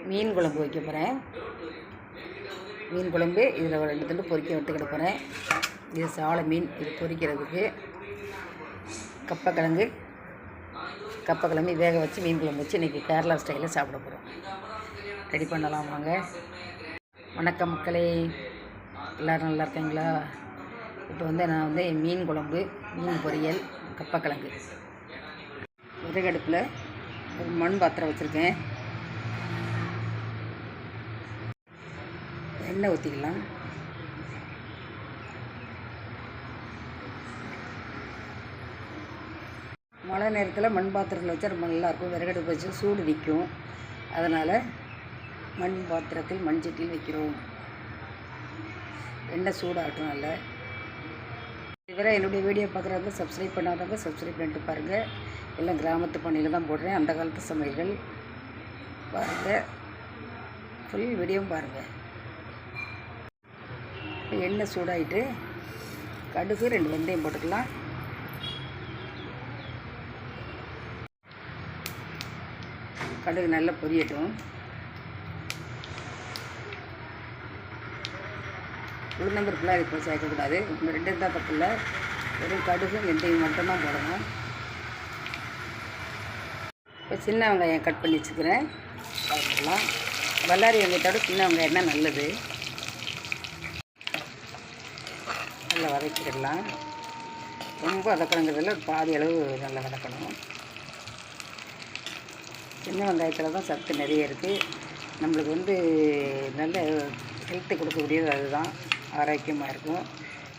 மீன் குழம்பு வைக்க போகிறேன். மீன் குழம்பு இதில் ஒரு 2 துண்டு பொரிக்க எடுத்துக்கிட போகிறேன். இது சாலை மீன், இது பொரிக்கிறதுக்கு. கப்பக்கிழங்கு வேக வச்சு மீன் குழம்பு வச்சு இன்றைக்கி கேரளா ஸ்டைலில் சாப்பிட போகிறோம். ரெடி பண்ணலாம் வாங்க. வணக்கம் மக்களே, எல்லோரும் நல்லா இருக்கீங்களா? இப்போ நான் மீன் குழம்பு, மீன் பொரியல், கப்பக்கிழங்கு விறகடுப்பில் ஒரு மண் பாத்திரம் வச்சுருக்கேன். எண்ணெய் ஊற்றிக்கலாம். மழை நேரத்தில் மண் பாத்திரத்தில் வச்சா ரொம்ப நல்லாயிருக்கும். விறகடுப்பு வச்சு சூடு நிற்கும். அதனால் மண் பாத்திரத்தில் மண்சட்டியில் வைக்கிறோம். எண்ணெய் சூடாகட்டும். நல்லா இதுவரை என்னுடைய வீடியோ பார்க்குறவங்க சப்ஸ்கிரைப் பண்ணாதவங்க சப்ஸ்கிரைப் பண்ணிட்டு பாருங்கள். எல்லாம் கிராமத்து பணியில் தான் போடுறேன். அந்த காலத்து சமையல்கள் பாருங்கள். ஃபுல் வீடியோவும் பாருங்கள். எண்ணெய் சூடாகிட்டு கடுகு 2 வெந்தயம் போட்டுக்கலாம். கடுகு நல்லா பொரியட்டும். உளுந்தம்பருப்புலாம் இப்போ சேர்க்கக்கூடாது. 2 தான் தப்பு இல்லை. வெறும் கடுகு வெந்தயம் மட்டும்தான் போடணும். இப்போ சின்ன வெங்காயம் கட் பண்ணி வச்சுக்கிறேன். பார்த்துக்கலாம். பல்லாரி வெங்காயத்தோட சின்ன வெங்காயம் தான் நல்லது. நல்லா வதக்கிடலாம். ரொம்ப வதக்கணுங்கிறதுல பாதி அளவு நல்லா வதக்கணும். சின்ன வெங்காயத்தில் தான் சத்து நிறைய இருக்குது. நம்மளுக்கு நல்ல ஹெல்த்து கொடுக்கக்கூடியது அதுதான். ஆரோக்கியமாக இருக்கும்.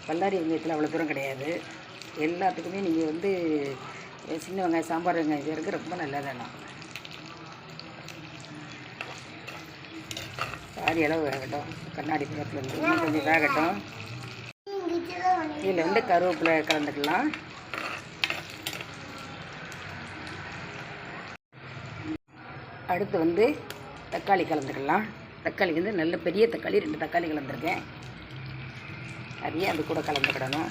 பல்லாரி வெங்காயத்தில் அவ்வளோ தூரம் கிடையாது. எல்லாத்துக்குமே நீங்கள் சின்ன வெங்காயம், சாம்பார் வெங்காயம் செய்யறதுக்கு ரொம்ப நல்லதானா. பாதி அளவு வேகட்டும். கண்ணாடி பழத்தில் இன்னும் கொஞ்சம் வேகட்டும். இதில் கருவேப்பிலை கலந்துக்கலாம். அடுத்து தக்காளி கலந்துக்கலாம். தக்காளி நல்ல பெரிய தக்காளி, 2 தக்காளி கலந்துருக்கேன். அதையும் அது கூட கலந்துக்கிடணும்.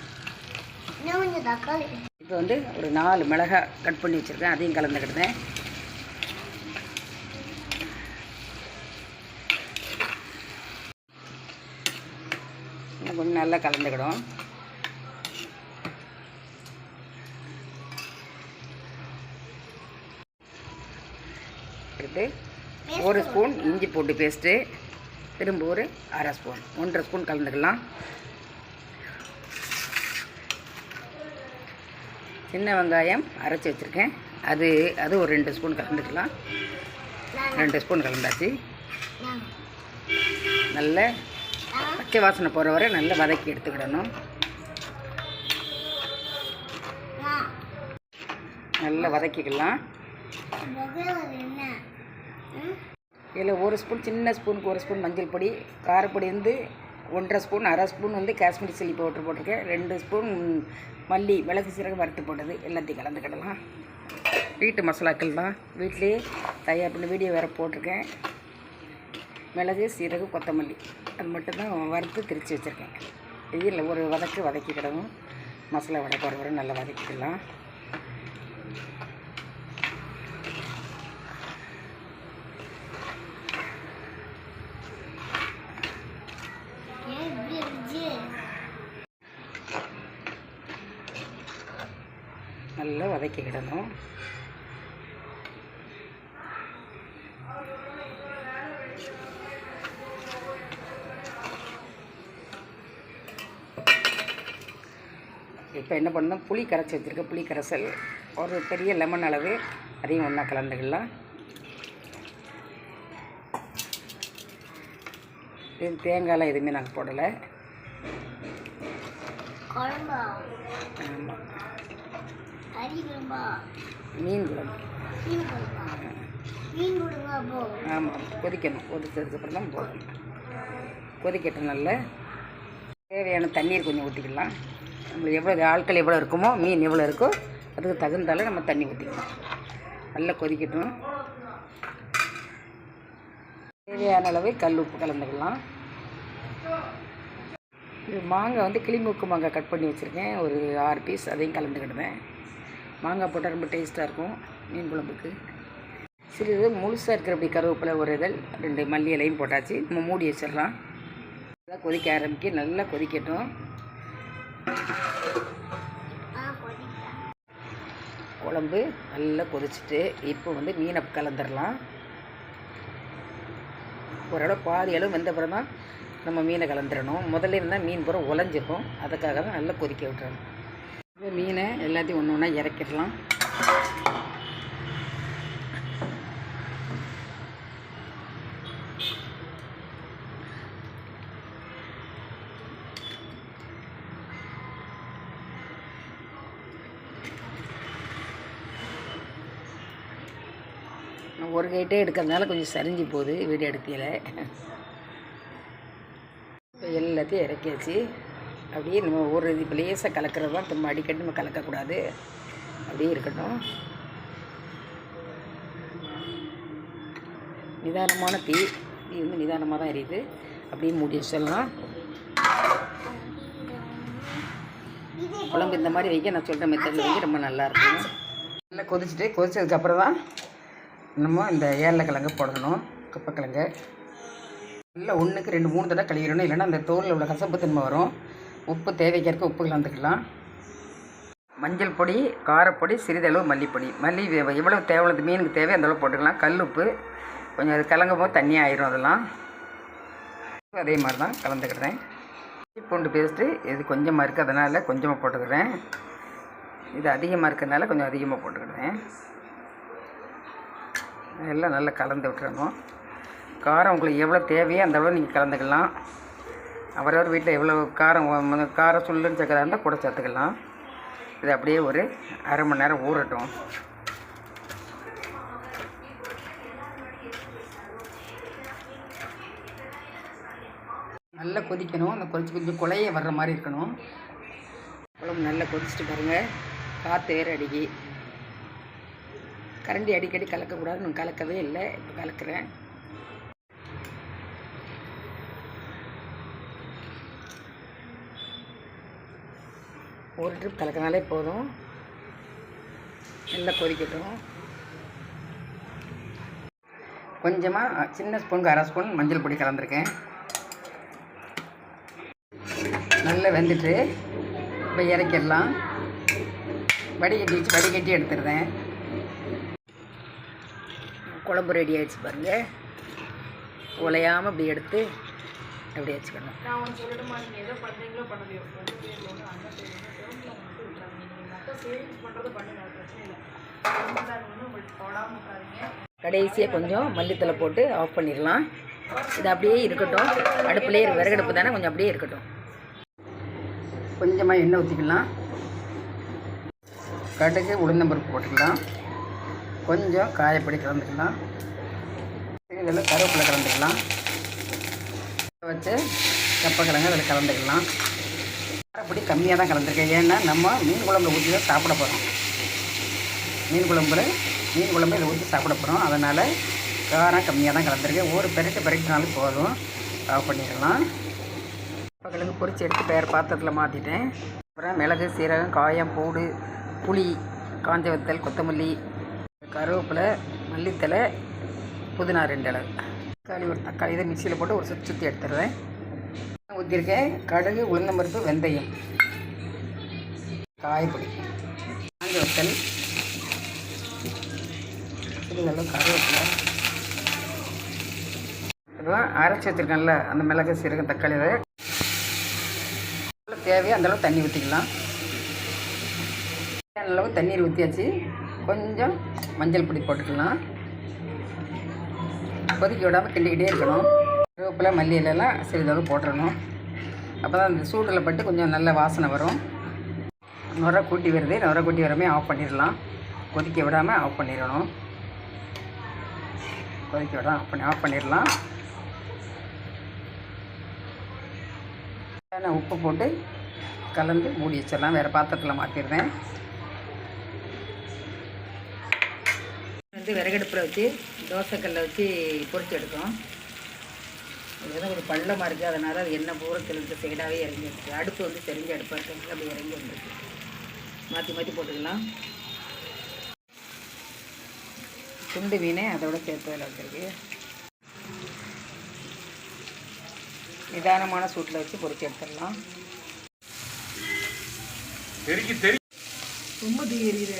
இப்போ ஒரு 4 மிளகாய் கட் பண்ணி வச்சுருக்கேன். அதையும் கலந்துக்கிடுதேன். கொஞ்சம் நல்லா கலந்துக்கிடும். எடுத்து 1 ஸ்பூன் இஞ்சி பூண்டு பேஸ்ட்டு, திரும்ப ஒரு 1/2 ஸ்பூன், 1.5 ஸ்பூன் கலந்துக்கலாம். சின்ன வெங்காயம் அரைச்சி வச்சுருக்கேன். அது ஒரு 2 ஸ்பூன் கலந்துக்கலாம். 2 ஸ்பூன் கலந்தாச்சு. நல்ல பச்சை வாசனை போகிற வரை நல்லா வதக்கி எடுத்துக்கிடணும். நல்லா வதக்கிக்கலாம். இதில் 1 ஸ்பூன், சின்ன ஸ்பூனுக்கு 1 ஸ்பூன் மஞ்சள் பொடி, காரப்பொடி 1.5 spoon, 1/2 spoon Kashmiri chilli powder போட்டிருக்கேன். 2 ஸ்பூன் மல்லி, மிளகு, சீரகம் வறுத்து போட்டது எல்லாத்தையும் கலந்துக்கிடலாம். வீட்டு மசாலாக்கள் தான், வீட்டிலேயே தயார் பண்ணி வீடியோ வேறு போட்டிருக்கேன். மிளகு, சீரகம், கொத்தமல்லி அது மட்டும்தான் வறுத்து திரித்து வச்சுருக்கேன். இதில் ஒரு வதக்கிக்கிடவும். மசாலா வடை போகிற வரை நல்லா வதக்கிக்கலாம். நல்லா வதக்கிக்கிடணும். இப்போ என்ன பண்ணணும், புளி கரைச்சி வச்சுருக்கேன். புளி கரைசல் ஒரு பெரிய லெமன் அளவு, அதையும் ஒன்றா கலந்துக்கலாம். இது தேங்காயெலாம் எதுவுமே நாங்கள் போடலை. ஆமாம், மீன் குழம்பு. ஆமாம், கொதிக்கணும். கொதிச்சதுக்கப்புறம் தான் போடணும். கொதிக்கட்டும். நல்ல தேவையான தண்ணீர் கொஞ்சம் ஊற்றிக்கலாம். நம்மளுக்கு எவ்வளோ ஆட்கள் எவ்வளோ இருக்குமோ, மீன் எவ்வளோ இருக்கோ அதுக்கு தகுந்தால நம்ம தண்ணி ஊற்றிக்கலாம். நல்லா கொதிக்கட்டும். தேவையான அளவு கல் உப்பு கலந்துக்கலாம். இது மாங்காய் கிளிமூக்கு மாங்காய் கட் பண்ணி வச்சுருக்கேன். ஒரு 6 பீஸ், அதையும் கலந்துக்கிடுவேன். மாங்காய் போட்டால் ரொம்ப டேஸ்ட்டாக இருக்கும் மீன் குழம்புக்கு. சிறிது முழுசாக இருக்கிற அப்படி கருவேப்பிலை ஒரு இதழ் 2 மல்லி இலையும் போட்டாச்சு. நம்ம மூடி வச்சிடலாம். நல்லா கொதிக்க ஆரம்பிக்க, நல்லா கொதிக்கட்டும். குழம்பு நல்லா கொதிச்சுட்டு இப்போ வந்து மீனை கலந்துடலாம். ஓரளவு பாதி அளவு வெந்த பிறகு தான் நம்ம மீனை கலந்துடணும். முதல்ல இருந்தால் மீன் பூரா உலஞ்சிருக்கும். அதுக்காக தான் நல்லா கொதிக்க விட்டுறணும். இப்போ மீனை எல்லாத்தையும் ஒன்று ஒன்றா இறக்கிடலாம். ஒரு கைட்டே எடுக்கிறதுனால கொஞ்சம் சரிஞ்சு போகுது வீடியோ எடுக்கையில். இப்போ எல்லாத்தையும் இறக்கியாச்சு. அப்படியே நம்ம ஒரு இப்போ லேசாக கலக்கிறது தான், திரும்ப அடிக்கடி நம்ம கலக்கக்கூடாது. அப்படியே இருக்கட்டும். நிதானமான தீ வந்து நிதானமாக தான் எரியுது. அப்படியே மூடி வச்சிடலாம். குழம்பு இந்த மாதிரி வைக்க நான் சொல்கிற மெத்தடில் வைக்க ரொம்ப நல்லாயிருக்கும். நல்லா கொதிச்சதுக்கப்புறம் தான் நம்ம இந்த ஏரலைக்கிழங்கு போடணும். கப்பக்கிழங்கு நல்லா 1க்கு 2 3 தடவை கழுவிடணும். இல்லைன்னா அந்த தோலில் உள்ள கசப்பு தன்மை வரும். உப்பு தேவைக்கேற்க உப்பு கலந்துக்கலாம். மஞ்சள் பொடி, காரப்பொடி, சிறிதளவு மல்லிப்பொடி. மல்லி எவ்வளோ தேவை மீனுக்கு தேவை அந்தளவு போட்டுக்கலாம். கல் உப்பு கொஞ்சம் அது கலங்கும் போது தண்ணியாக ஆயிரும். அதெல்லாம் அதே மாதிரி தான் கலந்துக்கிறேன். பூண்டு பேஸ்ட்டு இது கொஞ்சமாக இருக்குது, அதனால் கொஞ்சமாக போட்டுக்கிறேன். இது அதிகமாக இருக்கிறதுனால கொஞ்சம் அதிகமாக போட்டுக்கிறேன். எல்லாம் நல்லா கலந்து விட்டுறணும். காரம் உங்களுக்கு எவ்வளோ தேவையோ அந்த அளவு நீங்கள் கலந்துக்கலாம். அவரவர் வீட்டில் எவ்வளோ காரம் சுள்ளுன்னு சேர்க்கறதா இருந்தால் கூட சேர்த்துக்கலாம். இது அப்படியே ஒரு அரை மணி நேரம் ஊறட்டும். நல்லா கொதிக்கணும். அந்த கொஞ்சம் குழைய வர்ற மாதிரி இருக்கணும். குழம்பு நல்லா கொதிச்சுட்டு பாருங்கள். காற்று வேறு அடிக்கி. கரண்டி அடிக்கடி கலக்கக்கூடாது. நான் கலக்கவே இல்லை. இப்போ கலக்கிறேன். ஒரு ட்ரிப் கலக்கினாலே போதும். நல்லா கொதிக்கட்டும். கொஞ்சமாக சின்ன ஸ்பூனுக்கு 1/2 ஸ்பூன் மஞ்சள் பொடி கலந்துருக்கேன். நல்லா வெந்துட்டு இப்போ இறக்கிடலாம். வடிகட்டி எடுத்துடுறேன். குழம்பு ரெடி ஆகிடுச்சு பாருங்கள். உலையாமல் இப்படி எடுத்து அப்படி வச்சுக்கணும். கடைசியாக கொஞ்சம் மல்லித்தலை போட்டு ஆஃப் பண்ணிடலாம். இது அப்படியே இருக்கட்டும். அடுப்புலேயே விறகடுப்பு தானே, கொஞ்சம் அப்படியே இருக்கட்டும். கொஞ்சமாக எண்ணெய் ஊற்றிக்கலாம். கடுகு உளுந்தம்பருப்பு போட்டுக்கலாம். கொஞ்சம் காயப்பொடி கலந்துக்கலாம். இதில் கருவேப்பிலை கலந்துக்கலாம். வச்சு கப்பக்கிழங்கு அதில் கலந்துக்கலாம். காரப்பொடி கம்மியாக தான் கலந்துருக்கேன். ஏன்னா நம்ம மீன் குழம்புல ஊற்றி தான் சாப்பிட போகிறோம். மீன் குழம்பு இதை ஊற்றி சாப்பிட போகிறோம். அதனால் காரம் கம்மியாக தான் கலந்துருக்கேன். ஒரு பெரட்டினாலும் போதும். ஆஃப் பண்ணிடலாம். கப்பக்கிழங்கு பொரிச்சு எடுத்து வேறு பாத்திரத்தில் மாற்றிட்டேன். அப்புறம் மிளகு, சீரகம், காயம், பூடு, புளி, காஞ்ச வத்தல், கொத்தமல்லி, கருவேப்பிலை, மல்லித்தலை, புதினா 2 இலை, ஒரு தக்காளி இதை மிக்சியில் போட்டு ஒரு சுற்றி எடுத்துடுறேன். ஊற்றிருக்கேன். கடுகு, உளுந்தம்பருப்பு, வெந்தயம், காய்பொடி, காஞ்ச வத்தல், இதெல்லாம் கருவேப்பிலை, இதெல்லாம் அரைச்சி வச்சுருக்கேன்ல அந்த மிளகு, சீரகம், தக்காளி இதை தேவையோ அந்தளவு தண்ணி ஊற்றிக்கலாம். அளவு தண்ணீர் ஊற்றியாச்சு. கொஞ்சம் மஞ்சள் பொடி போட்டுக்கலாம். கொதிக்க விடாமல் கிண்டிக்கிட்டே இருக்கணும். கருவேப்பிலை, மல்லி இலையெல்லாம் சிறிதளவு போட்டுடணும். அப்போ தான் அந்த சூட்டில் பட்டு கொஞ்சம் நல்ல வாசனை வரும். நுரை கூட்டி வருது. நுரை கூட்டி வரமே ஆஃப் பண்ணிடலாம். கொதிக்க விடாமல் ஆஃப் பண்ணிடணும். கொதிக்க விடாமல் ஆஃப் பண்ணிடலாம். நான் உப்பு போட்டு கலந்து மூடி வச்சிடலாம். வேறு பாத்திரத்தில் மாற்றிடுறேன். விறகடுப்பில் வச்சு தோசைக்கல்லை வச்சு பொரிச்சு எடுக்கும். இதுதான் ஒரு பள்ளமாக இருக்குது. அதனால் அது எண்ணெய் பூரா தெளிஞ்ச சைடாகவே இறங்கி இருக்குது. அடுப்பு வந்து தெரிஞ்ச அடுப்பாக இருக்கிறதுனால அப்படி இறங்கி வந்துருக்கு. மாற்றி போட்டுக்கலாம். துண்டு மீன் அதோட சேர்த்து அதில் வச்சுருக்கு. நிதானமான சூட்டில் வச்சு பொரிச்சு எடுத்துடலாம். ரொம்ப தெரியுது.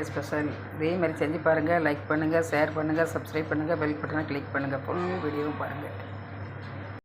ஸ்பெஷல் இதே மாதிரி செஞ்சு பாருங்கள். லைக் பண்ணுங்கள், ஷேர் பண்ணுங்கள், சப்ஸ்கிரைப் பண்ணுங்கள், பெல் பட்டனை கிளிக் பண்ணுங்கள். ஃபுல் வீடியோவும் பாருங்கள்.